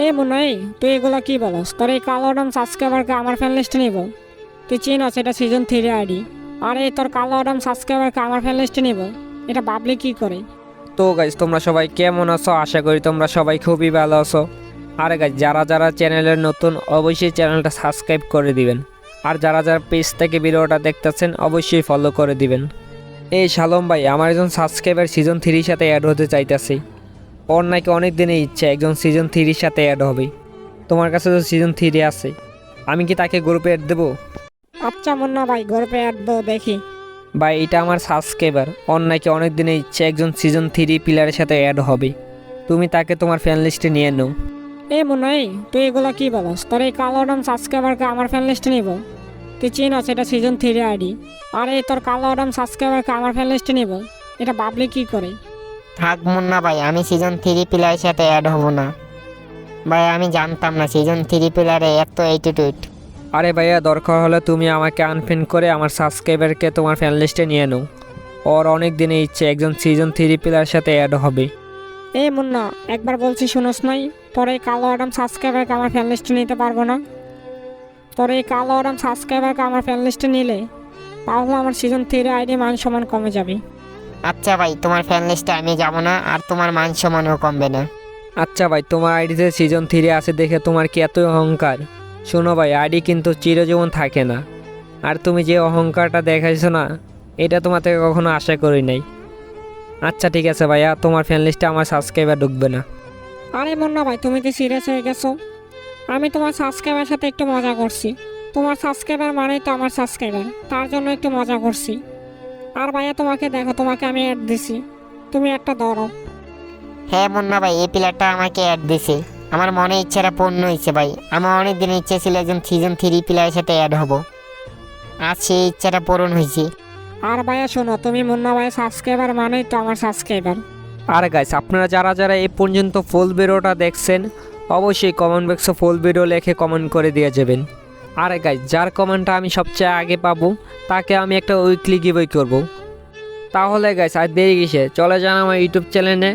এ মুন্নাই, তুই এগুলো কি বলস? তোর এই কালো অ্যাডাম সাবস্ক্রাইবারকে আমার ফ্যান লিস্টে নিব? তুই চিনস এটা সিজন 3 আইডি। আর এই তোর কালো অ্যাডাম সাবস্ক্রাইবারকে আমার ফ্যান লিস্টে নিব? এটা ভাবলি কি করে? তো গাইজ তোমরা সবাই কেমন আছো? আশা করি তোমরা সবাই খুবই ভালো আছো। আর গাইজ যারা যারা চ্যানেলের নতুন অবশ্যই চ্যানেলটা সাবস্ক্রাইব করে দিবেন। আর যারা যারা পেজ থেকে ভিডিওটা দেখতেছেন অবশ্যই ফলো করে দিবেন। এই শালম ভাই, আমার একজন সাবস্ক্রাইবার সিজন 3 সাথে অ্যাড হতে চাইতেছে। ওর নাকি অনেক দিনের ইচ্ছে একজন সিজন 3 সাথে অ্যাড হবে। তোমার কাছে তো সিজন 3 আছে, আমি কি তাকে গ্রুপে অ্যাড দেবো? আচ্ছা মুন্না ভাই, গ্রুপে অ্যাড দো দেখি। ভাই এটা আমার সাবস্ক্রাইবার, ওর নাকি অনেক দিনের ইচ্ছে একজন সিজন 3 প্লেয়ারের সাথে অ্যাড হবে। তুমি তাকে তোমার ফ্যান লিস্টে নিয়ে নাও। এ মুন্নাই, তুই এগুলো কি বলস? তোর এই কালো অ্যাডাম সাবস্ক্রাইবারকে আমার ফ্যান লিস্টে নিব? তুই চিনস এটা সিজন 3 আইডি। আর এই তোর কালো অ্যাডাম সাবস্ক্রাইবারকে আমার ফ্যান লিস্টে নিব? এটা ভাবলি কি করে? থাক মুন্না ভাই, আমি সিজন 3 প্লেয়ারের সাথে অ্যাড হব না। ভাই আমি জানতাম না সিজন 3 প্লেয়ারে এত অ্যাটিটিউড। আরে ভাইয়া, দরকার হলে তুমি আমাকে আনফ্রেন্ড করে আমার সাবস্ক্রাইবারকে তোমার ফ্যান লিস্টে নিয়ে নাও। ওর অনেক দিনের ইচ্ছে একজন সিজন 3 প্লেয়ারের সাথে অ্যাড হবে। এ মুন্না, একবার বলছি শুনোস নাই? তোর এই কালো অ্যাডাম সাবস্ক্রাইবারকে আমার ফ্যান লিস্টে নিতে পারবো না। তোর এই কালো অ্যাডাম সাবস্ক্রাইবারকে আমার ফ্যান লিস্টে নিলে তাহলে আমার সিজন 3 আইডি মান সমান কমে যাবে। আচ্ছা ভাই, তোমার ফ্যান লিস্টে আমি যাব না, আর তোমার মান সম্মানও কমবে না। আচ্ছা ভাই, তোমার আইডিতে সিজন 3 আছে দেখে তোমার কি এত অহংকার? শোনো ভাই, আইডি কিন্তু চিরজীবন থাকে না। আর তুমি যে অহংকারটা দেখাইছো না, এটা তোমার থেকে কখনো আশা করি নাই। আচ্ছা ঠিক আছে ভাইয়া, তোমার ফ্যান লিস্টে আমার সাবস্ক্রাইবার ঢুকবে না। আরে মুন্না ভাই, তুমি কি সিরিয়াস হয়ে গেছো? আমি তোমার সাবস্ক্রাইবার সাথে একটু মজা করছি। তোমার সাবস্ক্রাইবার মানেই তো আমার সাবস্ক্রাইবার, তার জন্য একটু মজা করছি। আর ভাইয়া তোমাকে দেখো, তোমাকে আমি অ্যাড দিছি, তুমি একটা ধরো। হ্যাঁ মুন্না ভাই, এই প্লেয়ারটা আমাকে অ্যাড দিছে। আমার মনে ইচ্ছাটা পূর্ণ হয়েছে ভাই। আমার অনেক দিন ইচ্ছে ছিল একজন সিজন 3 প্লেয়ারের সাথে অ্যাড হব। আজ সেই ইচ্ছাটা পূরণ হয়েছে। আর ভাইয়া শোনো, তুমি মুন্না ভাই সাবস্ক্রাইবার মানেই তো আমার সাবস্ক্রাইবার। আর গাইস, আপনারা যারা যারা এই পর্যন্ত ফুল ভিডিওটা দেখছেন অবশ্যই কমেন্ট বক্সে ফুল ভিডিও লিখে কমেন্ট করে দিয়ে যাবেন। আর গাইস, যার কমেন্টটা আমি সবচেয়ে আগে পাবো তাকে আমি একটা উইকলি গিভওয়ে করব। তাহলে গাইস, আর দেরি কিসে, চলে যান আমার ইউটিউব চ্যানেলে।